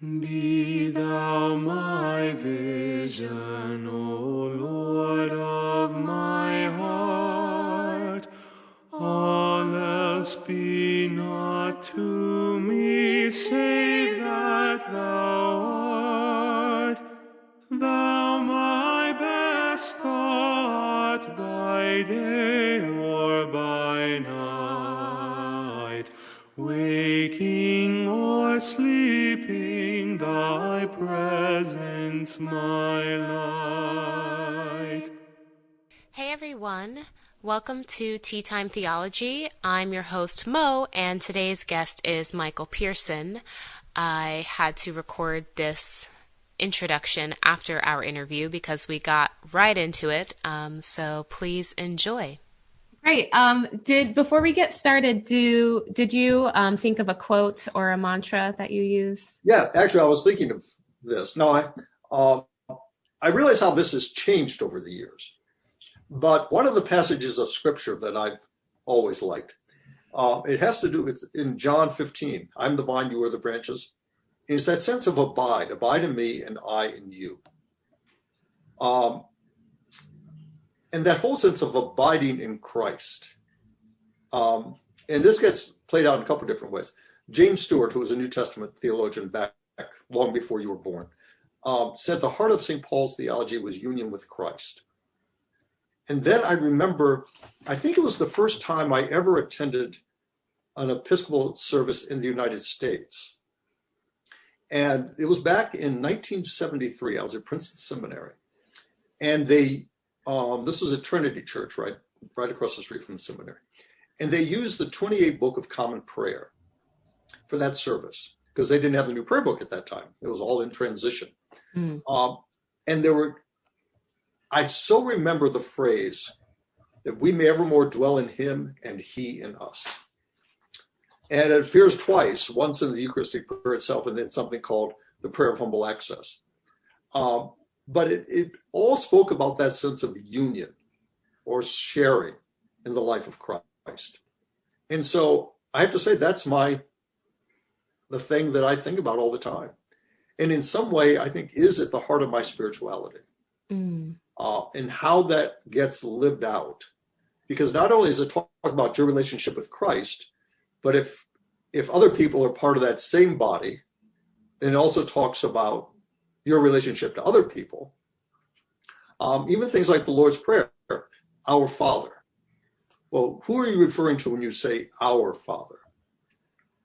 Be thou my vision, O Lord of my heart. All else be not to me, save that thou art. Thou my best thought by day or by night, waking or sleeping, thy presence my light. Hey everyone, welcome to Tea Time Theology. I'm your host Mo, and today's guest is Michael Pearson. I had to record this introduction after our interview because we got right into it, so please enjoy. Great. Before we get started, did you think of a quote or a mantra that you use? Yeah, actually, I was thinking of this. No, I realize how this has changed over the years. But one of the passages of Scripture that I've always liked, it has to do with in John 15. I'm the vine, you are the branches. And it's that sense of abide in me, and I in you. And that whole sense of abiding in Christ. And this gets played out in a couple of different ways. James Stewart, who was a New Testament theologian back long before you were born, said the heart of St. Paul's theology was union with Christ. And then I remember, I think it was the first time I ever attended an Episcopal service in the United States. And it was back in 1973. I was at Princeton Seminary. And this was at Trinity Church, right across the street from the seminary. And they used the 28 Book of Common Prayer for that service because they didn't have the new prayer book at that time. It was all in transition. And I so remember the phrase that we may evermore dwell in him and he in us. And it appears twice, once in the Eucharistic prayer itself and then something called the prayer of humble access. But it all spoke about that sense of union or sharing in the life of Christ. And so I have to say that's the thing that I think about all the time. And in some way, I think is at the heart of my spirituality. And how that gets lived out. Because not only does it talk about your relationship with Christ, but if other people are part of that same body, then it also talks about your relationship to other people. Even things like the Lord's Prayer, our Father. Well, who are you referring to when you say our Father?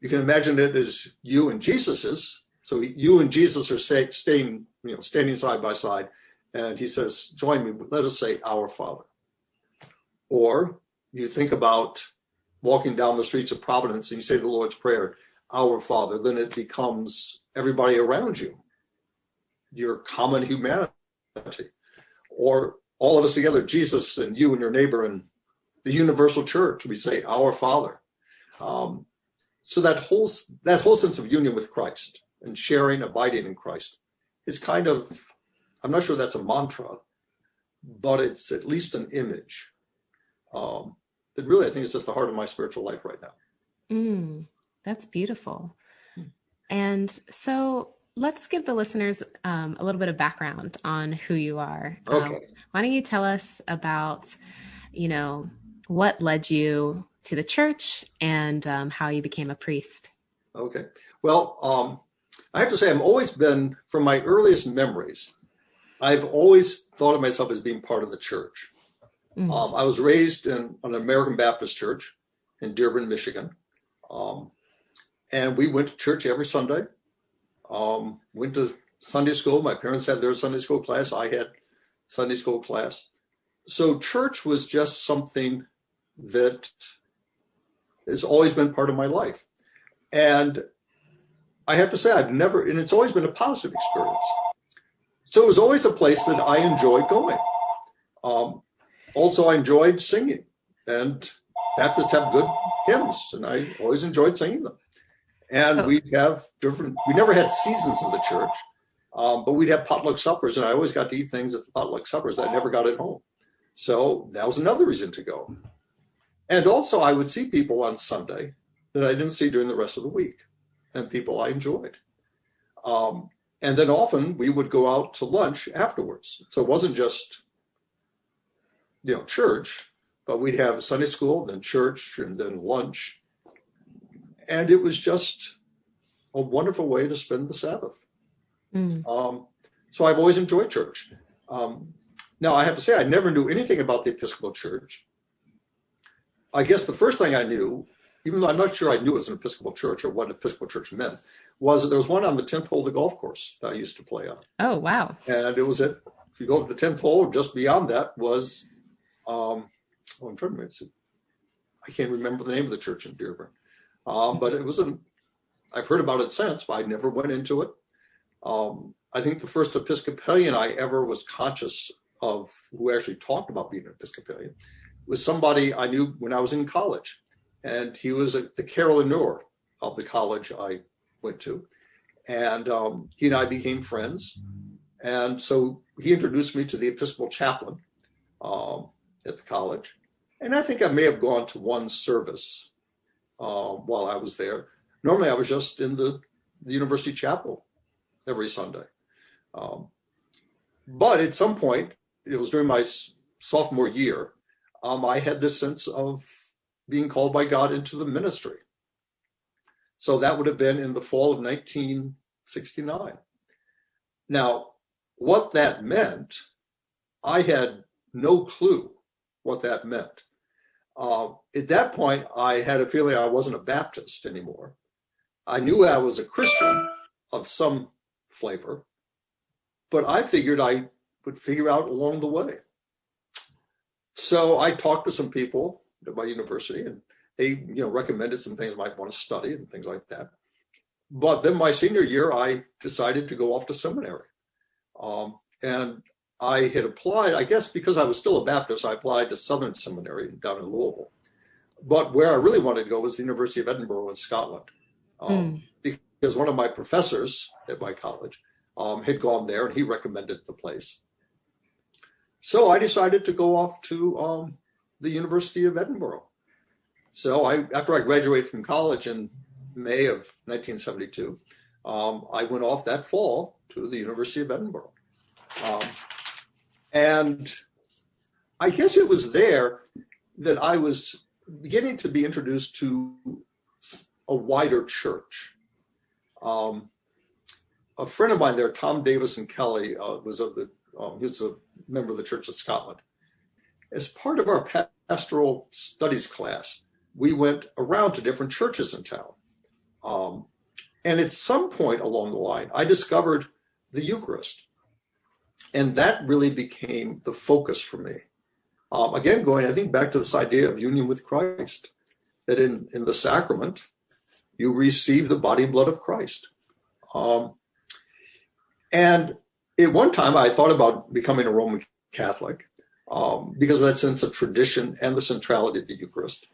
You can imagine it as you and Jesus is. So you and Jesus are standing side by side. And he says, join me, let us say our Father. Or you think about walking down the streets of Providence and you say the Lord's Prayer, our Father, then it becomes everybody around you, your common humanity. Or all of us together, Jesus and you and your neighbor and the universal church, we say our Father. So that whole sense of union with Christ and sharing, abiding in Christ is kind of, I'm not sure that's a mantra, but it's at least an image that really I think is at the heart of my spiritual life right now. That's beautiful. And so let's give the listeners a little bit of background on who you are. Okay. Why don't you tell us about, what led you to the church and how you became a priest? Okay. Well, I have to say I've always been, from my earliest memories, I've always thought of myself as being part of the church. I was raised in an American Baptist church in Dearborn, Michigan. And we went to church every Sunday. Went to Sunday school. My parents had their Sunday school class. I had Sunday school class. So church was just something that has always been part of my life. And I have to say and it's always been a positive experience. So it was always a place that I enjoyed going. Also, I enjoyed singing, and Baptists have good hymns, and I always enjoyed singing them. And we never had seasons in the church, but we'd have potluck suppers, and I always got to eat things at the potluck suppers that I never got at home. So that was another reason to go. And also, I would see people on Sunday that I didn't see during the rest of the week, and people I enjoyed. And then often we would go out to lunch afterwards. So it wasn't just, church, but we'd have Sunday school, then church, and then lunch. And it was just a wonderful way to spend the Sabbath. So I've always enjoyed church. Now, I have to say, I never knew anything about the Episcopal Church. I guess the first thing I knew, even though I'm not sure I knew it was an Episcopal Church or what an Episcopal Church meant, was that there was one on the 10th hole of the golf course that I used to play on. Oh, wow. And it was if you go to the 10th hole, just beyond that was, I'm trying to remember, I can't remember the name of the church in Dearborn. But it was I've heard about it since, but I never went into it. I think the first Episcopalian I ever was conscious of who actually talked about being an Episcopalian was somebody I knew when I was in college. And he was the carillonneur of the college I went to. And he and I became friends. And so he introduced me to the Episcopal chaplain at the college. And I think I may have gone to one service while I was there. Normally I was just in the university chapel every Sunday. But at some point, it was during my sophomore year, I had this sense of being called by God into the ministry. So that would have been in the fall of 1969. Now, what that meant, I had no clue what that meant. At that point, I had a feeling I wasn't a Baptist anymore. I knew I was a Christian of some flavor, but I figured I would figure out along the way. So I talked to some people at my university, and they, recommended some things I might want to study and things like that. But then my senior year, I decided to go off to seminary. And I had applied, I guess because I was still a Baptist, I applied to Southern Seminary down in Louisville. But where I really wanted to go was the University of Edinburgh in Scotland. Because one of my professors at my college had gone there and he recommended the place. So I decided to go off to the University of Edinburgh. So after I graduated from college in May of 1972, I went off that fall to the University of Edinburgh. And I guess it was there that I was beginning to be introduced to a wider church. A friend of mine there, Tom Davison Kelly, was he was a member of the Church of Scotland. As part of our pastoral studies class, we went around to different churches in town. And at some point along the line, I discovered the Eucharist. And that really became the focus for me. Again, going, I think, back to this idea of union with Christ, that in the sacrament, you receive the body and blood of Christ. And at one time, I thought about becoming a Roman Catholic because of that sense of tradition and the centrality of the Eucharist.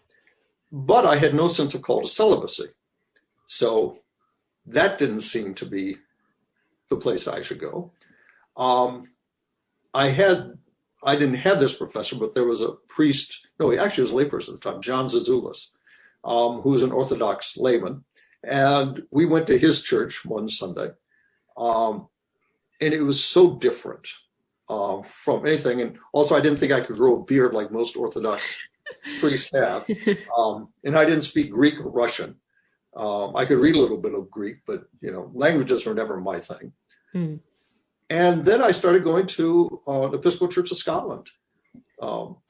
But I had no sense of call to celibacy. So that didn't seem to be the place I should go. I didn't have this professor, but there was a priest, no, he actually was a layperson at the time, John Zazoulis, who was an Orthodox layman. And we went to his church one Sunday. And it was so different from anything. And also, I didn't think I could grow a beard like most Orthodox priests have. And I didn't speak Greek or Russian. I could read a little bit of Greek, but, languages were never my thing. And then I started going to the Episcopal Church of Scotland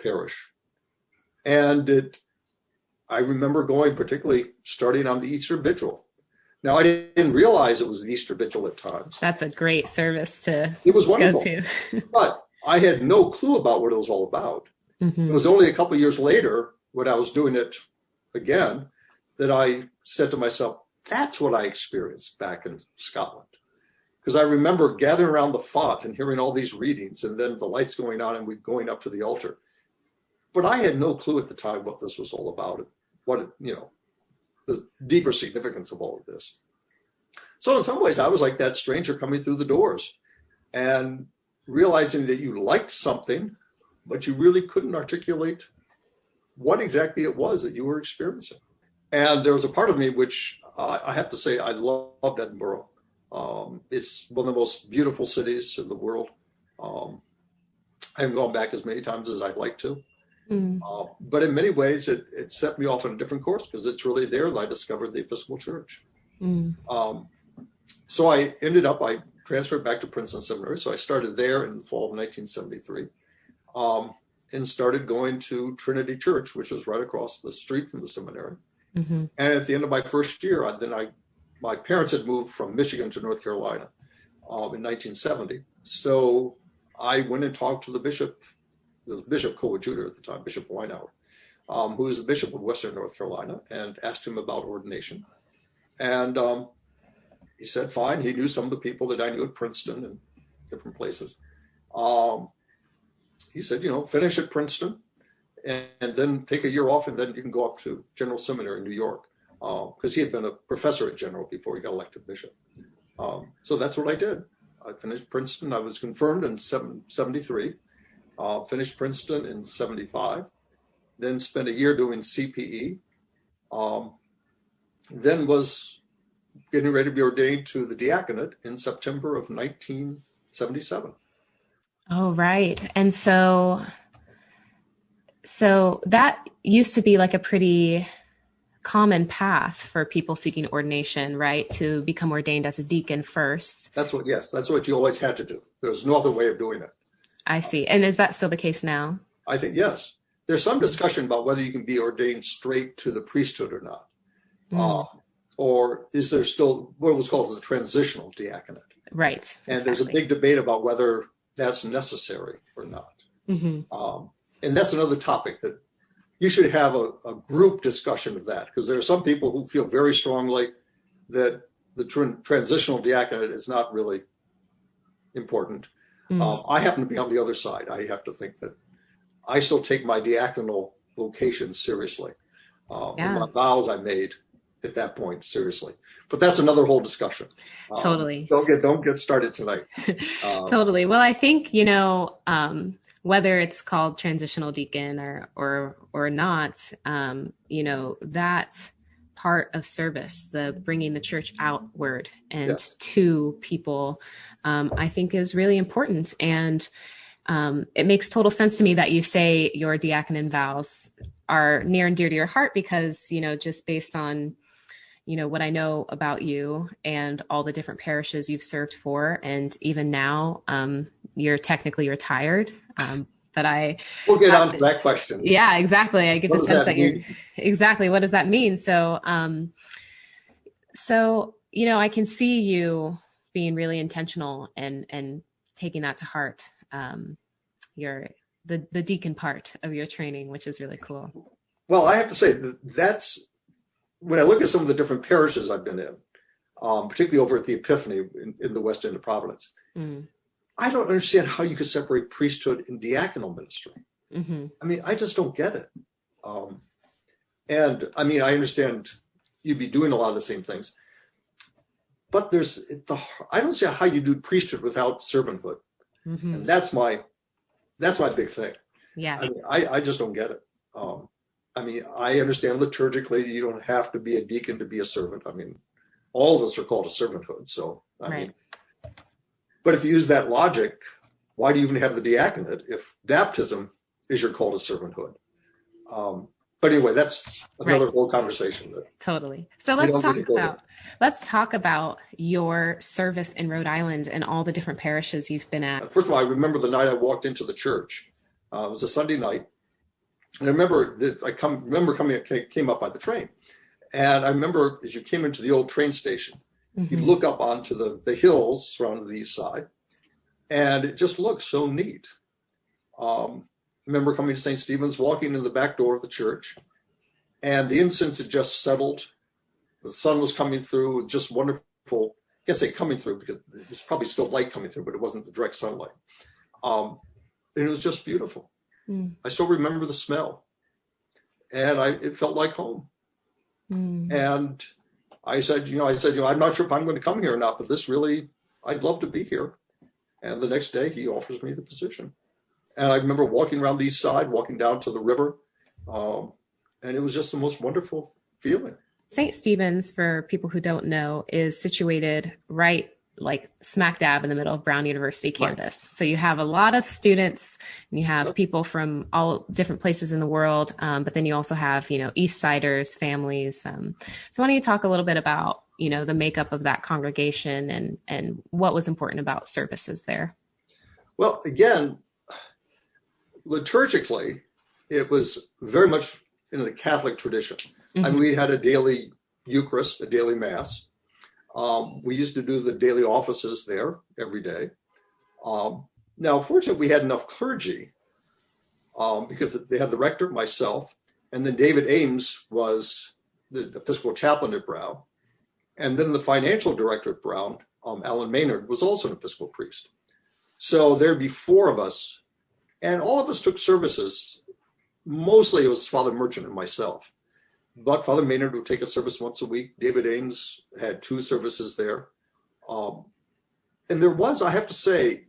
parish. And I remember going, particularly starting on the Easter Vigil. Now, I didn't realize it was an Easter Vigil at times. That's a great service to It was wonderful. go to. But I had no clue about what it was all about. It was only a couple of years later, when I was doing it again, that I said to myself, that's what I experienced back in Scotland. Because I remember gathering around the font and hearing all these readings and then the lights going on and we going up to the altar. But I had no clue at the time what this was all about, the deeper significance of all of this. So in some ways, I was like that stranger coming through the doors and realizing that you liked something, but you really couldn't articulate what exactly it was that you were experiencing. And there was a part of me which I have to say I loved Edinburgh. It's one of the most beautiful cities in the world. I haven't gone back as many times as I'd like to. But in many ways, it set me off on a different course because it's really there that I discovered the Episcopal Church. So I transferred back to Princeton Seminary. So I started there in the fall of 1973 and started going to Trinity Church, which was right across the street from the seminary. And at the end of my first year, my parents had moved from Michigan to North Carolina in 1970. So I went and talked to the bishop coadjutor at the time, Bishop Weinauer, who was the bishop of Western North Carolina, and asked him about ordination. And he said, fine. He knew some of the people that I knew at Princeton and different places. He said, finish at Princeton and then take a year off, and then you can go up to General Seminary in New York, because he had been a professor at General before he got elected bishop. So that's what I did. I finished Princeton. I was confirmed in 73. Finished Princeton in 75, then spent a year doing CPE, then was getting ready to be ordained to the diaconate in September of 1977. Oh, right. And so that used to be like a pretty common path for people seeking ordination, right? To become ordained as a deacon first. That's what you always had to do. There's no other way of doing it. I see. And is that still the case now? I think, yes. There's some discussion about whether you can be ordained straight to the priesthood or not. Or is there still what was called the transitional diaconate? Right. And There's a big debate about whether that's necessary or not. And that's another topic that you should have a group discussion of that, because there are some people who feel very strongly that the transitional diaconate is not really important. I happen to be on the other side. I have to think that I still take my diaconal vocation seriously. And my vows I made at that point seriously. But that's another whole discussion. Totally. Don't get started tonight. Totally. Well, I think, whether it's called transitional deacon or not, that part of service, the bringing the church outward and to people, I think is really important. And it makes total sense to me that you say your diaconate vows are near and dear to your heart because, just based on, what I know about you and all the different parishes you've served for. And even now, you're technically retired. But we'll get on to that question. Yeah, exactly. I get the sense that you're exactly. What does that mean? So, I can see you being really intentional and taking that to heart. The deacon part of your training, which is really cool. Well, I have to say that's when I look at some of the different parishes I've been in, particularly over at the Epiphany in the West End of Providence. I don't understand how you could separate priesthood and diaconal ministry. I mean, I just don't get it. And I mean, I understand you'd be doing a lot of the same things, but I don't see how you do priesthood without servanthood. And that's my big thing. Yeah. I mean, I just don't get it. I mean, I understand liturgically you don't have to be a deacon to be a servant. I mean, all of us are called to servanthood. So, I mean, but if you use that logic, why do you even have the diaconate if baptism is your call to servanthood? But anyway, that's another whole conversation. Totally. So let's talk about your service in Rhode Island and all the different parishes you've been at. First of all, I remember the night I walked into the church. It was a Sunday night. And I remember that came up by the train. And I remember as you came into the old train station, you look up onto the hills surrounding the east side, and it just looks so neat. I remember coming to St. Stephen's, walking in the back door of the church, and the incense had just settled. The sun was coming through, just wonderful. I guess coming through because there's probably still light coming through, but it wasn't the direct sunlight. And it was just beautiful. I still remember the smell, and it felt like home. And I said, I'm not sure if I'm going to come here or not, but I'd love to be here. And the next day he offers me the position. And I remember walking around the east side, walking down to the river. And it was just the most wonderful feeling. St. Stephen's, for people who don't know, is situated right like smack dab in the middle of Brown University campus. Right. So you have a lot of students and you have people from all different places in the world. But then you also have, East Siders, families. So why don't you talk a little bit about, the makeup of that congregation and what was important about services there? Well, again, liturgically, it was very much in the Catholic tradition. Mm-hmm. I mean, we had a daily Eucharist, a daily Mass. We used to do the daily offices there every day. Now, fortunately, we had enough clergy because they had the rector, myself, and then David Ames was the Episcopal chaplain at Brown. And then the financial director at Brown, Alan Maynard, was also an Episcopal priest. So there'd be four of us, and all of us took services. Mostly it was Father Merchant and myself. But Father Maynard would take a service once a week. David Ames had 2 services there. And there was, I have to say,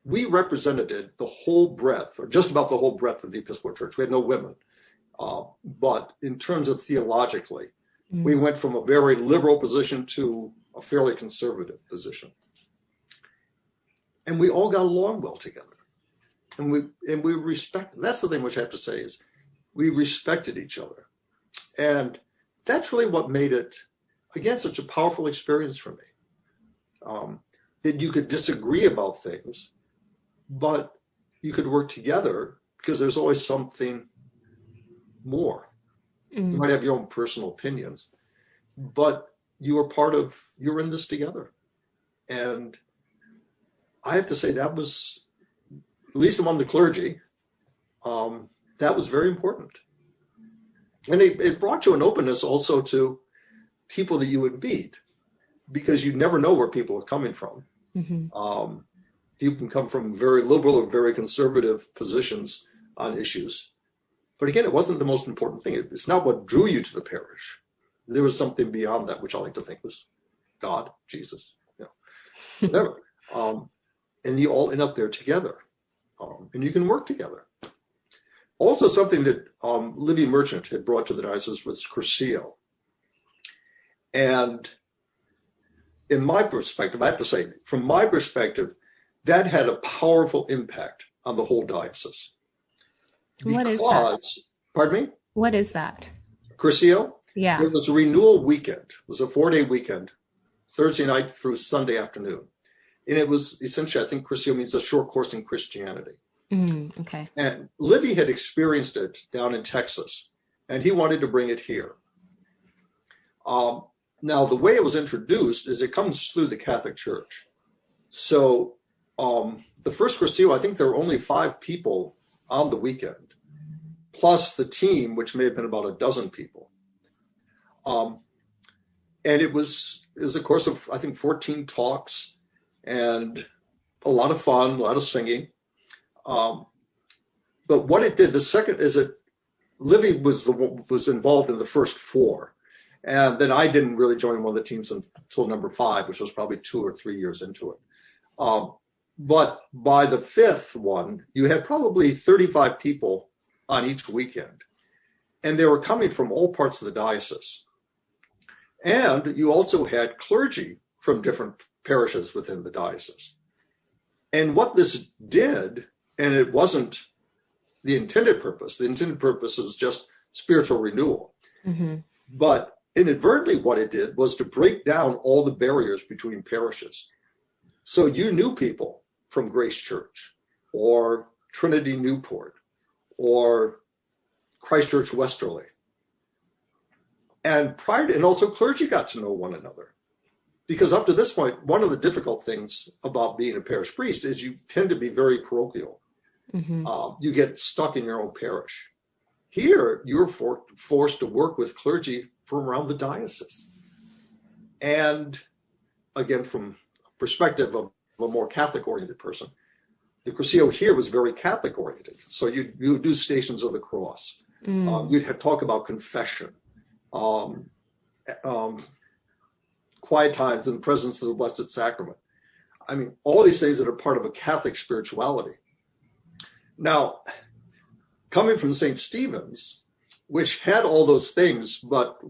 we represented the whole breadth, or just about the whole breadth of the Episcopal Church. We had no women. But in terms of theologically, we went from a very liberal position to a fairly conservative position. And we all got along well together. And we respected, that's the thing which I have to say is we respected each other. And that's really what made it, again, such a powerful experience for me. That you could disagree about things, but you could work together because there's always something more. You might have your own personal opinions, but you're in this together. And I have to say that was, at least among the clergy, that was very important. And it brought you an openness also to people that you would meet, because you never know where people are coming from. Mm-hmm. You can come from very liberal or very conservative positions on issues. But again, it wasn't the most important thing. It's not what drew you to the parish. There was something beyond that, which I like to think was God, Jesus, whatever. And you all end up there together. And you can work together. Also, something that Livy Merchant had brought to the diocese was Curcio. And in my perspective, I have to say, from my perspective, that had a powerful impact on the whole diocese. What is that? Pardon me? What is that? Curcio? Yeah. It was a renewal weekend. It was a 4-day weekend, Thursday night through Sunday afternoon. And it was essentially, I think Curcio means a short course in Christianity. Okay. And Livy had experienced it down in Texas, and he wanted to bring it here. Now, the way it was introduced is it comes through the Catholic Church. So the first Curcio, I think there were only 5 people on the weekend, plus the team, which may have been about a dozen people. And it was a course of, I think, 14 talks and a lot of fun, a lot of singing. But what it did, the second is that Livy was involved in the first 4. And then I didn't really join one of the teams until number 5, which was probably 2 or 3 years into it. But by the 5th one, you had probably 35 people on each weekend. And they were coming from all parts of the diocese. And you also had clergy from different parishes within the diocese. And what this did, and it wasn't the intended purpose was just spiritual renewal. Mm-hmm. But inadvertently, what it did was to break down all the barriers between parishes. So you knew people from Grace Church or Trinity Newport or Christ Church Westerly. And also clergy got to know one another. Because up to this point, one of the difficult things about being a parish priest is you tend to be very parochial. Mm-hmm. You get stuck in your own parish. Here, you're forced to work with clergy from around the diocese. And again, from a perspective of a more Catholic-oriented person, the Curcio here was very Catholic-oriented. So you would do Stations of the Cross. You'd have talk about confession, quiet times in the presence of the Blessed Sacrament. I mean, all these things that are part of a Catholic spirituality. Now, coming from St. Stephen's, which had all those things, but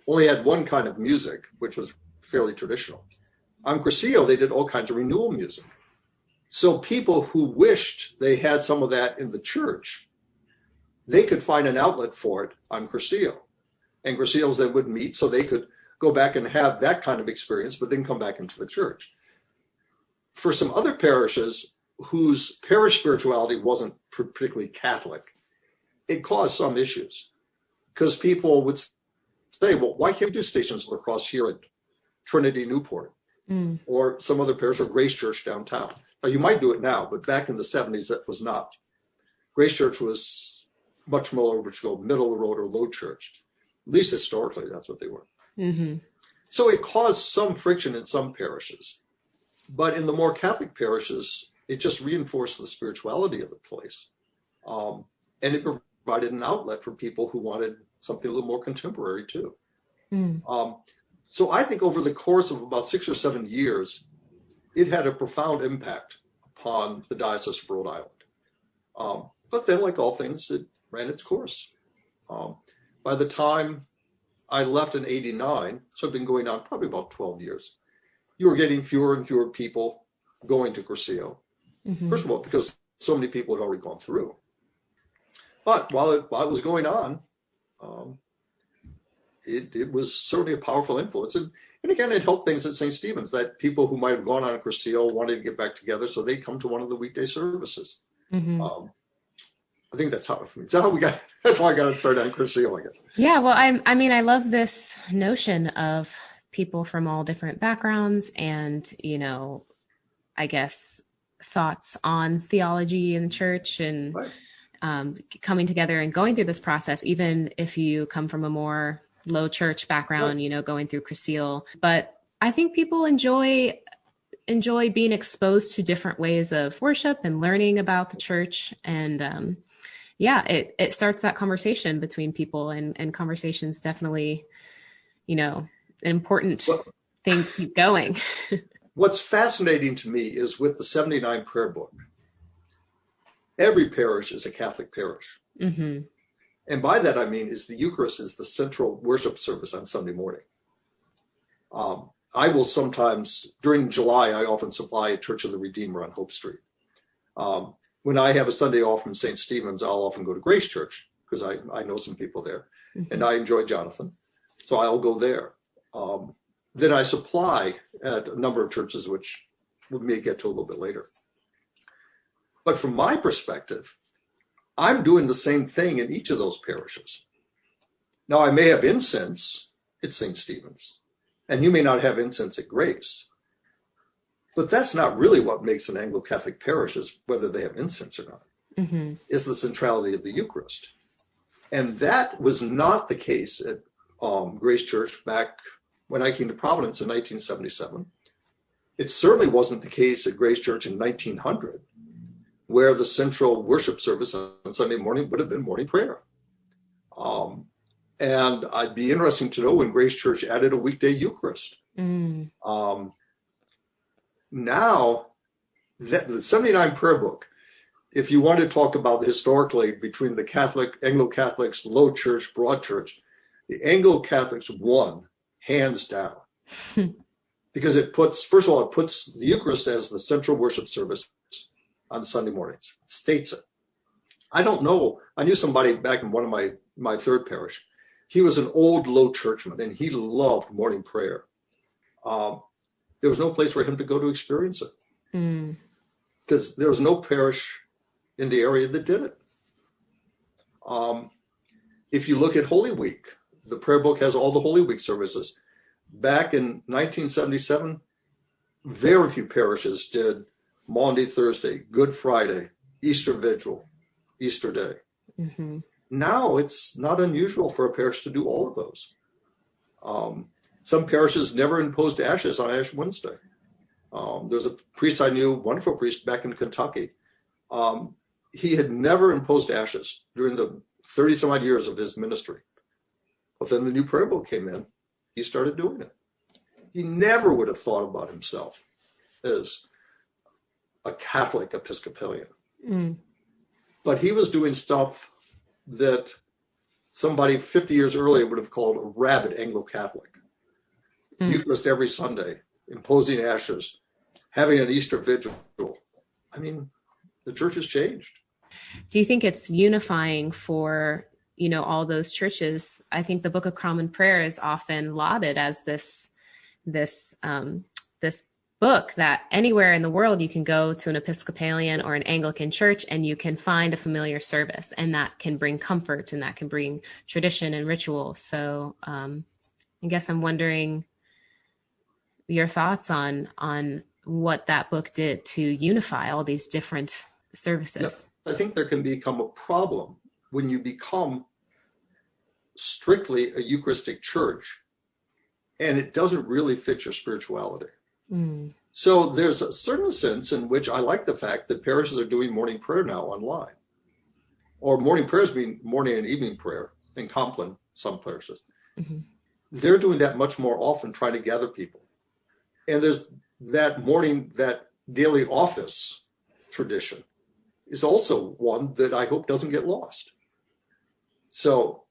only had one kind of music, which was fairly traditional. On Cursillo, they did all kinds of renewal music. So people who wished they had some of that in the church, they could find an outlet for it on Cursillo. And Cursillos then would meet so they could go back and have that kind of experience, but then come back into the church. For some other parishes whose parish spirituality wasn't particularly Catholic, it caused some issues because people would say, well, why can't we do Stations of the Cross here at Trinity Newport or some other parish or Grace Church downtown? Now, you might do it now, but back in the 70s, that was not. Grace Church was much more middle of the road or low church. At least historically, that's what they were. Mm-hmm. So it caused some friction in some parishes. But in the more Catholic parishes, it just reinforced the spirituality of the place. And it provided an outlet for people who wanted something a little more contemporary too. So I think over the course of about 6 or 7 years, it had a profound impact upon the Diocese of Rhode Island. But then, like all things, it ran its course. By the time I left in 89, so I've been going on probably about 12 years, you were getting fewer and fewer people going to Cursillo. First of all, because so many people had already gone through. But while it was going on, it was certainly a powerful influence. And again, it helped things at St. Stephen's, that people who might have gone on a Cursillo wanted to get back together, so they come to one of the weekday services. I think that's how that's how I got started on Cursillo, I guess. Yeah, well, I mean, I love this notion of people from all different backgrounds and, I guess, thoughts on theology in the church and coming together and going through this process, even if you come from a more low church background, going through Cursillo. But I think people enjoy being exposed to different ways of worship and learning about the church. And it starts that conversation between people, and conversation's definitely, an important thing to keep going. What's fascinating to me is with the 79 prayer book, every parish is a Catholic parish. And by that, I mean, the Eucharist is the central worship service on Sunday morning. I will sometimes, during July, I often supply a Church of the Redeemer on Hope Street. When I have a Sunday off from St. Stephen's, I'll often go to Grace Church because I know some people there and I enjoy Jonathan. So I'll go there. Then I supply at a number of churches, which we may get to a little bit later. But from my perspective, I'm doing the same thing in each of those parishes. Now, I may have incense at St. Stephen's, and you may not have incense at Grace. But that's not really what makes an Anglo-Catholic parish, is whether they have incense or not, is the centrality of the Eucharist. And that was not the case at Grace Church back when I came to Providence in 1977. It certainly wasn't the case at Grace Church in 1900, where the central worship service on Sunday morning would have been morning prayer. And I'd be interesting to know when Grace Church added a weekday Eucharist. Now, the 79 prayer book, if you want to talk about historically between the Catholic, Anglo-Catholics, low church, broad church, the Anglo-Catholics won, hands down. Because it puts the Eucharist as the central worship service on Sunday mornings. It states it. I don't know. I knew somebody back in one of my third parish. He was an old low churchman, and he loved morning prayer. There was no place for him to go to experience it because there was no parish in the area that did it. If you look at Holy Week, the prayer book has all the Holy Week services. Back in 1977, very few parishes did Maundy Thursday, Good Friday, Easter Vigil, Easter Day. Now it's not unusual for a parish to do all of those. Some parishes never imposed ashes on Ash Wednesday. There's a priest I knew, wonderful priest back in Kentucky. He had never imposed ashes during the 30 some odd years of his ministry. But then the new prayer book came in. He started doing it. He never would have thought about himself as a Catholic Episcopalian. But he was doing stuff that somebody 50 years earlier would have called a rabid Anglo-Catholic. Eucharist every Sunday, imposing ashes, having an Easter vigil. I mean, the church has changed. Do you think it's unifying for, all those churches? I think the Book of Common Prayer is often lauded as this book that anywhere in the world you can go to an Episcopalian or an Anglican church and you can find a familiar service, and that can bring comfort and that can bring tradition and ritual. So I guess I'm wondering your thoughts on what that book did to unify all these different services. I think there can become a problem when you become strictly a Eucharistic church and it doesn't really fit your spirituality. Mm. So there's a certain sense in which I like the fact that parishes are doing morning prayer now online, or morning prayers being morning and evening prayer in Compline, some parishes. Mm-hmm. They're doing that much more often, trying to gather people. And there's that morning, that daily office tradition is also one that I hope doesn't get lost. So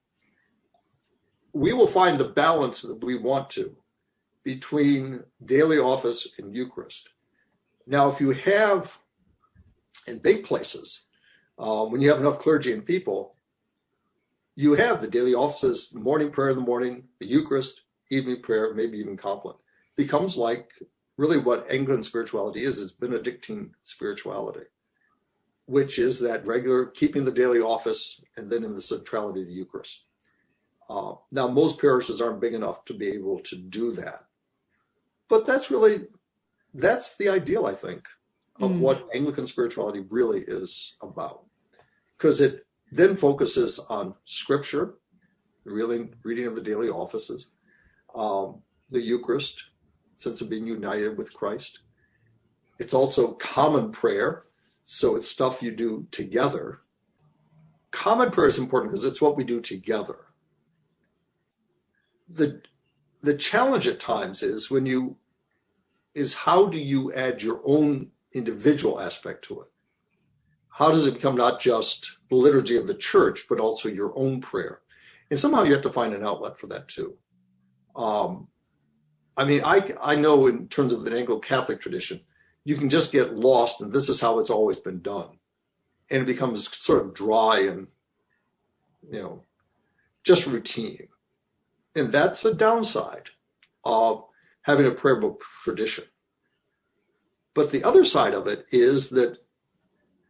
we will find the balance that we want to between daily office and Eucharist. Now, if you have, in big places, when you have enough clergy and people, you have the daily offices, morning prayer in the morning, the Eucharist, evening prayer, maybe even Compline. Becomes like really what Anglican spirituality is Benedictine spirituality, which is that regular keeping the daily office and then in the centrality of the Eucharist. Now, most parishes aren't big enough to be able to do that. But that's the ideal, I think, of what Anglican spirituality really is about. Because it then focuses on Scripture, the reading of the daily offices, the Eucharist, sense of being united with Christ. It's also common prayer, so it's stuff you do together. Common prayer is important because it's what we do together. The challenge at times is how do you add your own individual aspect to it? How does it become not just the liturgy of the church, but also your own prayer? And somehow you have to find an outlet for that too. I know in terms of the Anglo-Catholic tradition, you can just get lost and this is how it's always been done. And it becomes sort of dry and, just routine. And that's a downside of having a prayer book tradition. But the other side of it is that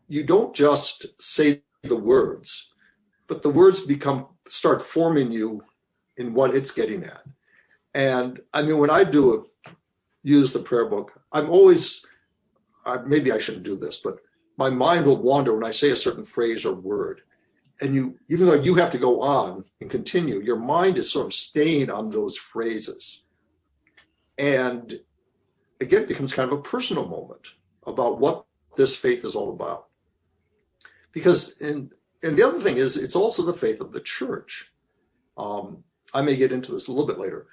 you don't just say the words, but the words start forming you in what it's getting at. And when I use the prayer book, I'm always, maybe I shouldn't do this, but my mind will wander when I say a certain phrase or word. And even though you have to go on and continue, your mind is sort of staying on those phrases. And again, it becomes kind of a personal moment about what this faith is all about. Because, and the other thing is, it's also the faith of the church. I may get into this a little bit later,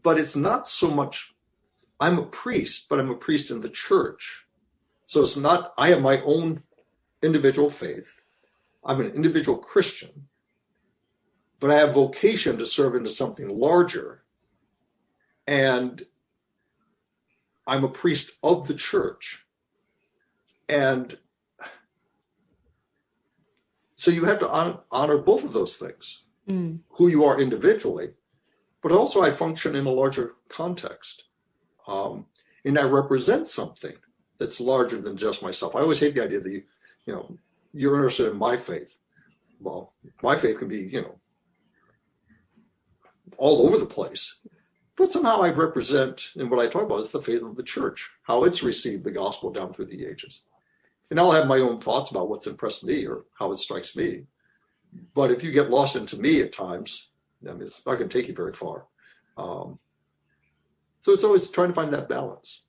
but it's not so much, I'm a priest, but I'm a priest in the church. So it's not, I have my own individual faith. I'm an individual Christian, but I have vocation to serve into something larger. And I'm a priest of the church. And so you have to honor both of those things, who you are individually, but also I function in a larger context. And I represent something that's larger than just myself. I always hate the idea that you're interested in my faith. Well, my faith can be, all over the place. But somehow I represent, and what I talk about is the faith of the church, how it's received the gospel down through the ages. And I'll have my own thoughts about what's impressed me or how it strikes me. But if you get lost into me at times, it's not going to take you very far. So it's always trying to find that balance.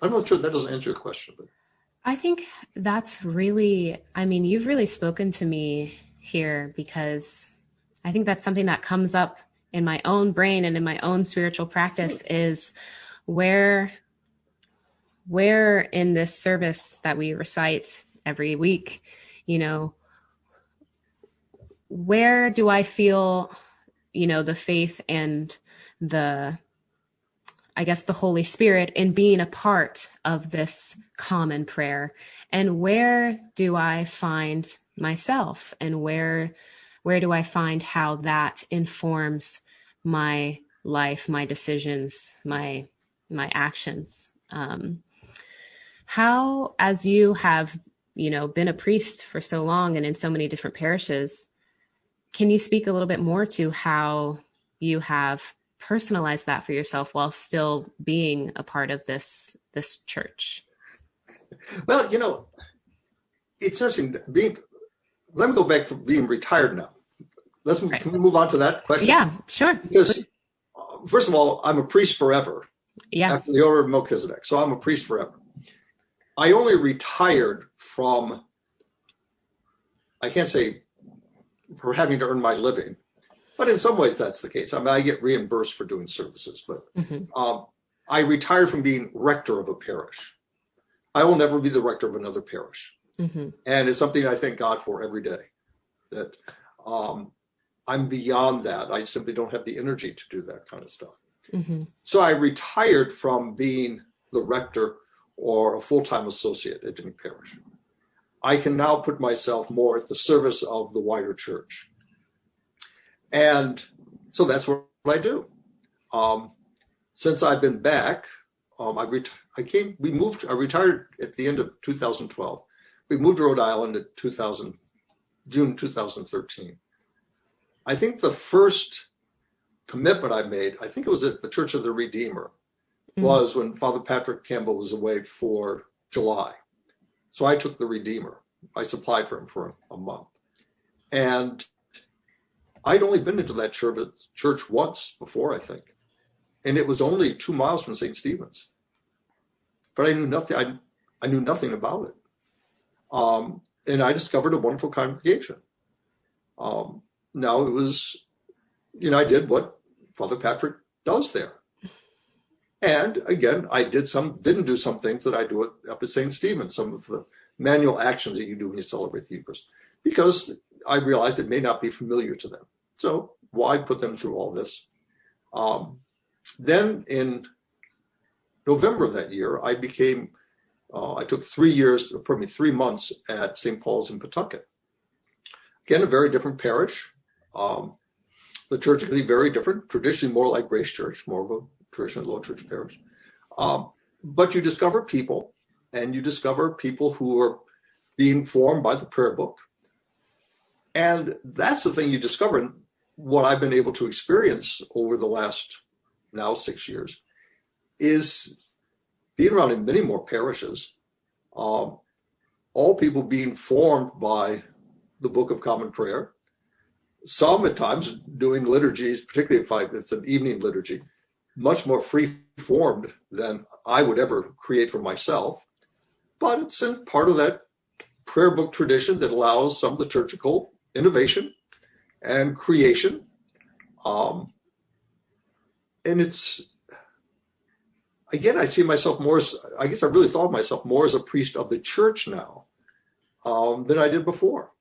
I'm not sure that doesn't answer your question, but I think that's really, you've really spoken to me here, because I think that's something that comes up in my own brain and in my own spiritual practice is where in this service that we recite every week, where do I feel, the faith and the I guess, the Holy Spirit in being a part of this common prayer? And where do I find myself? And where do I find how that informs my life, my decisions, my actions? How, as you have, been a priest for so long and in so many different parishes, can you speak a little bit more to how you have personalized that for yourself while still being a part of this church? Well, it's interesting. Let me go back from being retired now. Can we move on to that question? Yeah, sure. Because first of all, I'm a priest forever. Yeah. After the order of Melchizedek, so I'm a priest forever. I only retired from, I can't say for having to earn my living, but in some ways that's the case. I mean, I get reimbursed for doing services, but I retired from being rector of a parish. I will never be the rector of another parish. And it's something I thank God for every day, that I'm beyond that. I simply don't have the energy to do that kind of stuff. So I retired from being the rector or a full-time associate at any parish. I can now put myself more at the service of the wider church. And so that's what I do. Since I've been back, I retired at the end of 2012. We moved to Rhode Island at June 2013. I think the first commitment I made, I think it was at the Church of the Redeemer, was when Father Patrick Campbell was away for July. So I took the Redeemer. I supplied for him for a month. And I'd only been into that church once before, I think. And it was only 2 miles from St. Stephen's. But I knew nothing. I knew nothing about it. And I discovered a wonderful congregation. Now it was, I did what Father Patrick does there. And again, I didn't do some things that I do up at St. Stephen's, some of the manual actions that you do when you celebrate the Eucharist, because I realized it may not be familiar to them. So why put them through all this? Then in November of that year, I took 3 months at St. Paul's in Pawtucket. Again, a very different parish. The church can be very different, traditionally more like Grace Church, more of a traditional low church parish. But you discover people, and you discover people who are being formed by the prayer book. And that's the thing you discover, and what I've been able to experience over the last now 6 years is being around in many more parishes, all people being formed by the Book of Common Prayer. Some at times doing liturgies, particularly if it's an evening liturgy, much more free-formed than I would ever create for myself. But it's in part of that prayer book tradition that allows some liturgical innovation and creation. And it's, again, I see myself more as, I guess I really thought of myself more as a priest of the church now than I did before.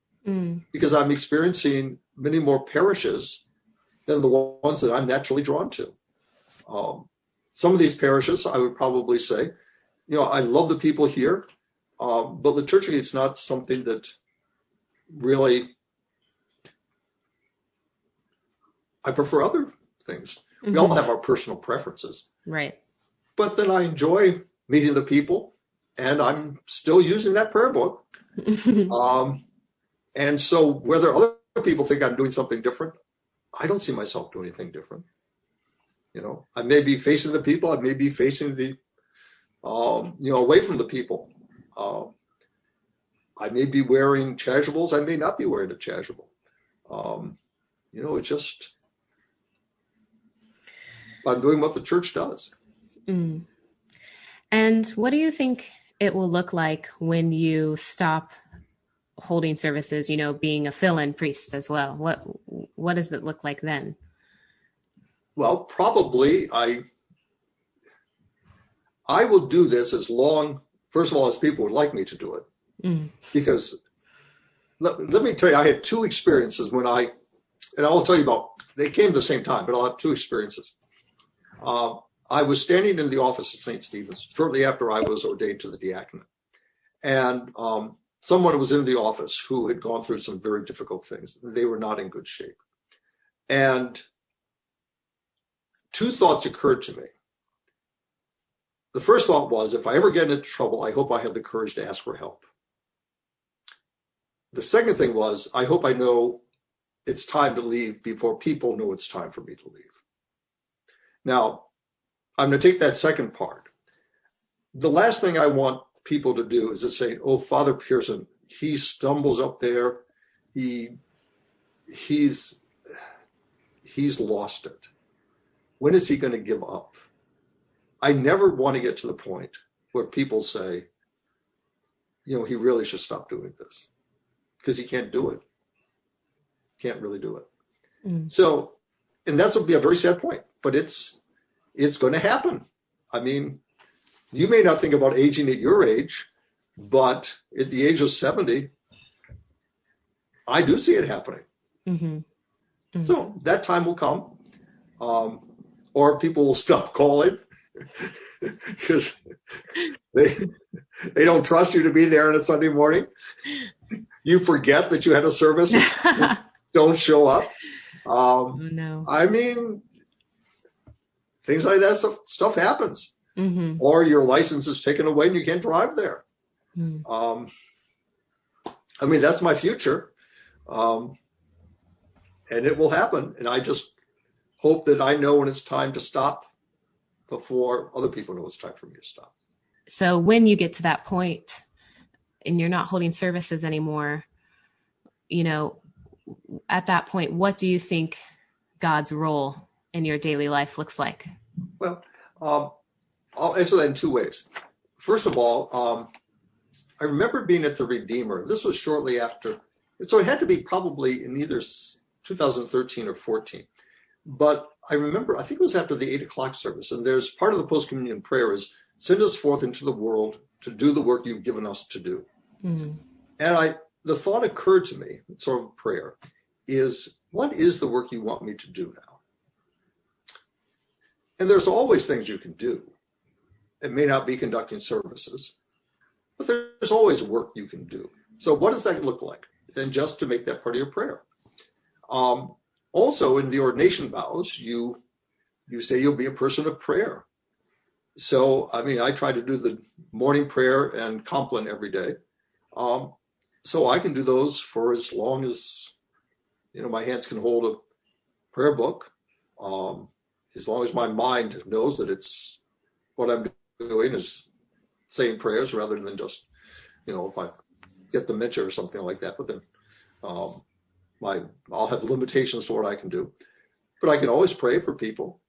Because I'm experiencing many more parishes than the ones that I'm naturally drawn to. Some of these parishes, I would probably say, I love the people here, but liturgically, it's not something that really, I prefer other things. We all have our personal preferences. Right. But then I enjoy meeting the people, and I'm still using that prayer book. And so whether other people think I'm doing something different, I don't see myself doing anything different. I may be facing the people, I may be facing the, away from the people. I may be wearing chasubles, I may not be wearing a chasuble. It's just, I'm doing what the church does. And what do you think it will look like when you stop holding services, being a fill-in priest as well? What does it look like then? Well, probably I will do this as long, first of all, as people would like me to do it. Because let me tell you, I had 2 experiences and I'll tell you about, they came at the same time, but I'll have 2 experiences. I was standing in the office at St. Stephen's shortly after I was ordained to the diaconate. And someone was in the office who had gone through some very difficult things. They were not in good shape. And two thoughts occurred to me. The first thought was, if I ever get into trouble, I hope I have the courage to ask for help. The second thing was, I hope I know it's time to leave before people know it's time for me to leave. Now, I'm going to take that second part. The last thing I want people to do is to say, oh, Father Pearson, he stumbles up there. He's lost it. When is he going to give up? I never want to get to the point where people say, he really should stop doing this because he can't do it. Can't really do it. Mm. So, and that's would be a very sad point, but it's going to happen. I mean, you may not think about aging at your age, but at the age of 70, I do see it happening. Mm-hmm. Mm-hmm. So that time will come, or people will stop calling because they don't trust you to be there on a Sunday morning. You forget that you had a service. Don't show up. Oh, no. I mean, things like that stuff happens. Mm-hmm. Or your license is taken away and you can't drive there. Mm. I mean, that's my future. And it will happen. And I just hope that I know when it's time to stop before other people know it's time for me to stop. So when you get to that point and you're not holding services anymore, at that point, what do you think God's role in your daily life looks like? Well, I'll answer that in two ways. First of all, I remember being at the Redeemer. This was shortly after, so it had to be probably in either 2013 or 14. But I remember, I think it was after the 8 o'clock service, and there's part of the post-communion prayer is, send us forth into the world to do the work you've given us to do. Mm-hmm. And the thought occurred to me, sort of prayer, is what is the work you want me to do now? And there's always things you can do. It may not be conducting services, but there's always work you can do. So what does that look like? And just to make that part of your prayer. Also, in the ordination vows, you say you'll be a person of prayer. So, I mean, I try to do the morning prayer and compline every day. So I can do those for as long as, my hands can hold a prayer book. As long as my mind knows that it's what I'm doing is saying prayers rather than just, if I get dementia or something like that. But then I'll have limitations to what I can do. But I can always pray for people.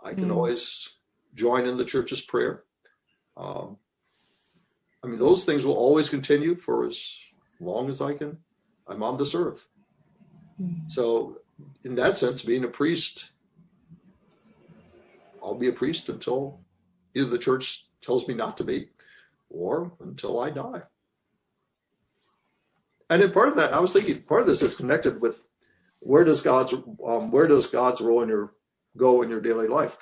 I can always join in the church's prayer. Those things will always continue for as long as I'm on this earth. So in that sense, being a priest, I'll be a priest until either the church tells me not to be or until I die. And in part of that, I was thinking part of this is connected with where does God's role go in your daily life?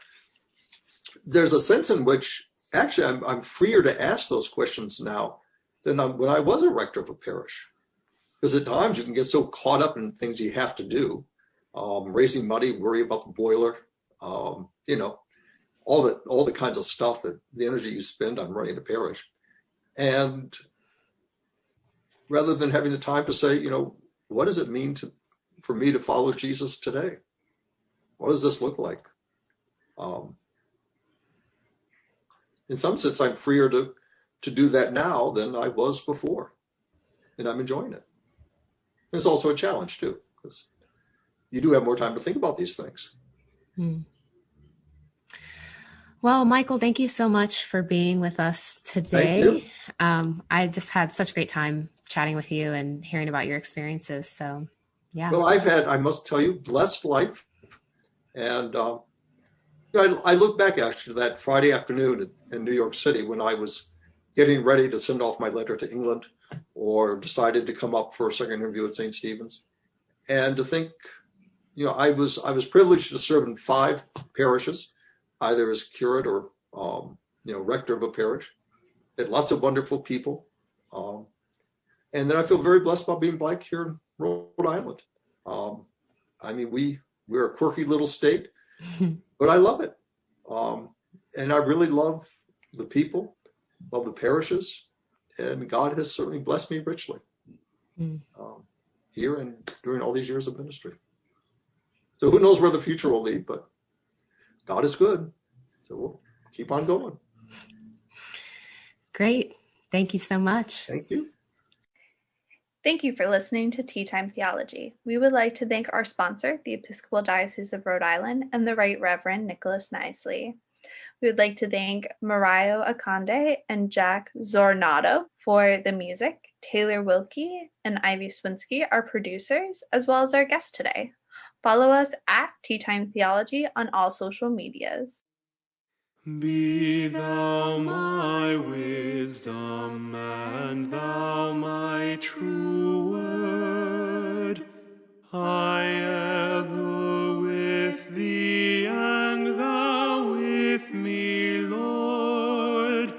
There's a sense in which actually I'm freer to ask those questions now than when I was a rector of a parish. Because at times you can get so caught up in things you have to do, raising money, worry about the boiler, all the kinds of stuff that the energy you spend on running a parish. And rather than having the time to say, what does it mean for me to follow Jesus today? What does this look like? In some sense, I'm freer to do that now than I was before. And I'm enjoying it. It's also a challenge, too, because you do have more time to think about these things. Well, Michael, thank you so much for being with us today. I just had such a great time chatting with you and hearing about your experiences. So, yeah. Well, I must tell you, blessed life. And I look back actually to that Friday afternoon in New York City when I was getting ready to send off my letter to England or decided to come up for a second interview at St. Stephen's. And to think, I was privileged to serve in 5 parishes. either as curate or rector of a parish. Had lots of wonderful people, and then I feel very blessed about being Black here in Rhode Island. We're a quirky little state, but I love it, and I really love the people, love the parishes, and God has certainly blessed me richly here and during all these years of ministry. So who knows where the future will lead, but God is good. So we'll keep on going. Great. Thank you so much. Thank you. Thank you for listening to Tea Time Theology. We would like to thank our sponsor, the Episcopal Diocese of Rhode Island, and the Right Reverend Nicholas Knisley. We would like to thank Mario Aconde and Jack Zornato for the music, Taylor Wilkie and Ivy Swinsky, our producers, as well as our guest today. Follow us at Tea Time Theology on all social medias. Be thou my wisdom, and thou my true word. I ever with thee, and thou with me, Lord.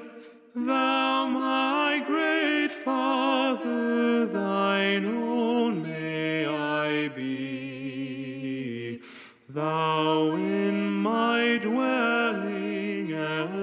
Thou my great Father, thine own may I be. Thou in my dwelling and